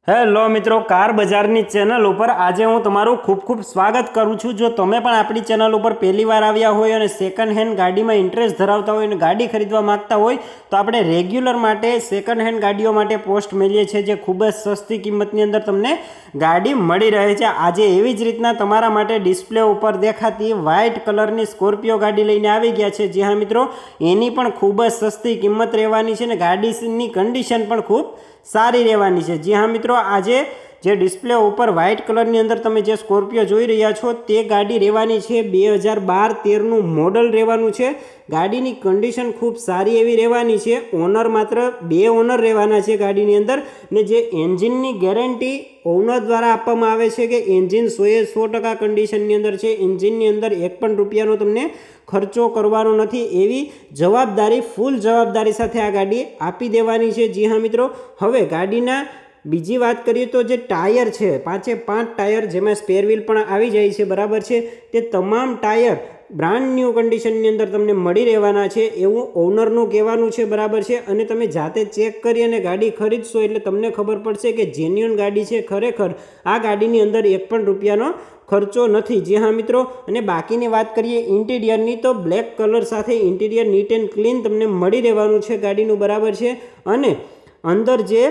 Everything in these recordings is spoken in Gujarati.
હેલો મિત્રો, કાર બજારની ચેનલ ઉપર આજે હું તમારું ખૂબ ખૂબ સ્વાગત કરું છું। જો તમે પણ આપણી ચેનલ ઉપર પહેલી વાર આવ્યા હોય અને સેકન્ડ હેન્ડ ગાડીમાં ઇન્ટરેસ્ટ ધરાવતા હોય અને ગાડી ખરીદવા માંગતા હોય તો આપણે રેગ્યુલર માટે સેકન્ડ હેન્ડ ગાડીઓ માટે પોસ્ટ મેળવીએ છીએ, જે ખૂબ જ સસ્તી કિંમતની અંદર તમને ગાડી મળી રહે છે। આજે એવી જ રીતના તમારા માટે ડિસ્પ્લે ઉપર દેખાતી વ્હાઇટ કલરની સ્કોર્પિયો ગાડી લઈને આવી ગયા છે। જી હા મિત્રો, એની પણ ખૂબ જ સસ્તી કિંમત રહેવાની છે અને ગાડીની કન્ડિશન પણ ખૂબ સારી રહેવાની છે। જી હા મિત્રો, આજે જે ડિસ્પ્લે ઉપર વ્હાઇટ કલરની અંદર તમે જે સ્કોર્પિયો જોઈ રહ્યા છો તે ગાડી રહેવાની છે 2012-13નું મોડલ રહેવાનું છે। ગાડીની કન્ડિશન ખૂબ સારી એવી રહેવાની છે। ઓનર માત્ર 2 ઓનર રહેવાના છે ગાડીની અંદર, ને જે એન્જિનની ગેરંટી ઓનર દ્વારા આપવામાં આવે છે કે એન્જિન 100% કન્ડિશનની અંદર છે। એન્જિનની અંદર એક પણ રૂપિયાનો તમને ખર્ચો કરવાનો નથી, એવી જવાબદારી ફૂલ જવાબદારી સાથે આ ગાડી આપી દેવાની છે। જી હા મિત્રો, હવે ગાડીના બીજી વાત કરીએ તો જે ટાયર છે 5 ટાયર, જેમાં સ્પેર વ્હીલ પણ આવી જાય છે, બરાબર છે, તે તમામ ટાયર બ્રાન્ડ ન્યૂ કન્ડિશનની અંદર તમને મળી રહેવાના છે એવું ઓનરનું કહેવાનું છે, બરાબર છે। અને તમે જાતે ચેક કરી અને ગાડી ખરીદશો એટલે તમને ખબર પડશે કે જેન્યુઅન ગાડી છે। ખરેખર આ ગાડીની અંદર એક પણ રૂપિયાનો ખર્ચો નથી। જી હા મિત્રો, અને બાકીની વાત કરીએ ઇન્ટિરિયરની તો બ્લેક કલર સાથે ઇન્ટિરિયર નીટ એન્ડ ક્લીન તમને મળી રહેવાનું છે ગાડીનું, બરાબર છે। અને અંદર જે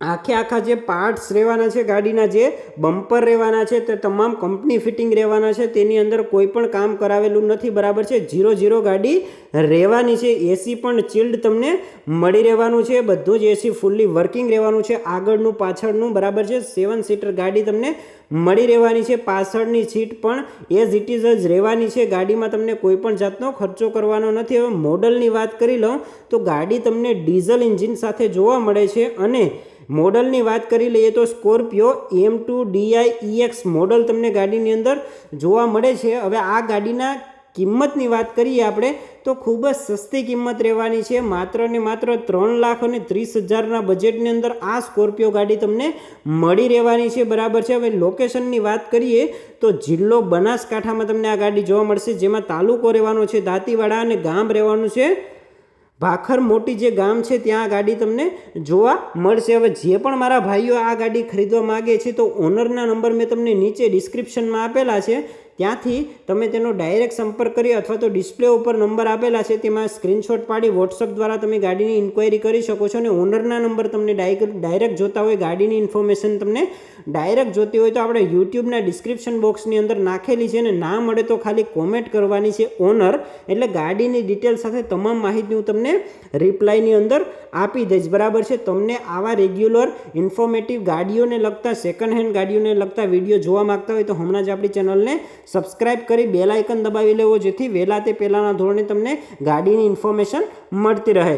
આખા જે પાર્ટ્સ રહેવાના છે, ગાડીના જે બમ્પર રહેવાના છે તે તમામ કંપની ફિટિંગ રહેવાના છે, તેની અંદર કોઈ પણ કામ કરાવેલું નથી, બરાબર છે। 0-0 ગાડી રહેવાની છે। એસી પણ ચિલ્ડ તમને મળી રહેવાનું છે, બધું જ એસી ફૂલ્લી વર્કિંગ રહેવાનું છે, આગળનું પાછળનું, બરાબર છે। 7 સીટર ગાડી તમને મળી રહેવાની છે। પાછળની સીટ પણ એઝ ઇટ ઇઝ જ રહેવાની છે। ગાડીમાં તમને કોઈ પણ જાતનો ખર્ચો કરવાનો નથી। હવે મોડલની વાત કરી લઉં તો ગાડી તમને ડીઝલ એન્જિન સાથે જોવા મળે છે। અને મોડલની વાત કરી લઈએ તો સ્કોર્પિયો M2 DI-EX મોડલ તમને ગાડીની અંદર જોવા મળે છે। હવે આ ગાડીના કિંમતની વાત કરીએ આપણે તો ખૂબ જ સસ્તી કિંમત રહેવાની છે, માત્ર ને માત્ર 3,30,000ના બજેટની અંદર આ સ્કોર્પિયો ગાડી તમને મળી રહેવાની છે, બરાબર છે। હવે લોકેશનની વાત કરીએ તો જિલ્લો બનાસકાંઠામાં તમને આ ગાડી જોવા મળશે, જેમાં તાલુકો રહેવાનો છે દાંતીવાડા અને ગામ રહેવાનું છે ભાખર મોટી, જે ગામ છે ત્યાં ગાડી તમને જોવા મળશે। હવે જે પણ મારા ભાઈઓ આ ગાડી ખરીદવા માગે છે તો ઓનરના નંબર મેં તમને નીચે ડિસ્ક્રિપ્શનમાં આપેલા છે, ત્યાંથી તમે તેનો ડાયરેક્ટ સંપર્ક કરી અથવા તો ડિસ્પ્લે ઉપર નંબર આપેલા છે તેમાં સ્ક્રીનશોટ પાડી વોટ્સઅપ દ્વારા તમે ગાડીની ઇન્ક્વાયરી કરી શકો છો। અને ઓનરના નંબર તમને ડાયરેક્ટ જોતા હોય, ગાડીની ઇન્ફોર્મેશન તમને ડાયરેક્ટ જોતી હોય તો આપણે યુટ્યુબના ડિસ્ક્રિપ્શન બોક્સની અંદર નાખેલી છે, અને ના મળે તો ખાલી કોમેન્ટ કરવાની છે ઓનર, એટલે ગાડીની ડિટેલ સાથે તમામ માહિતી હું તમને રિપ્લાયની અંદર આપી દઈશ, બરાબર છે। તમને આવા રેગ્યુલર ઇન્ફોર્મેટિવ ગાડીઓને લગતા સેકન્ડ હેન્ડ ગાડીઓને લગતા વિડીયો જોવા માંગતા હોય તો હમણાં જ આપણી ચેનલને સબસ્ક્રાઇબ કરી બેલ આઇકન દબાવી લેવો, જેથી વહેલા તે પહેલાંના ધોરણે તમને ગાડીની ઇન્ફોર્મેશન મળતી રહે।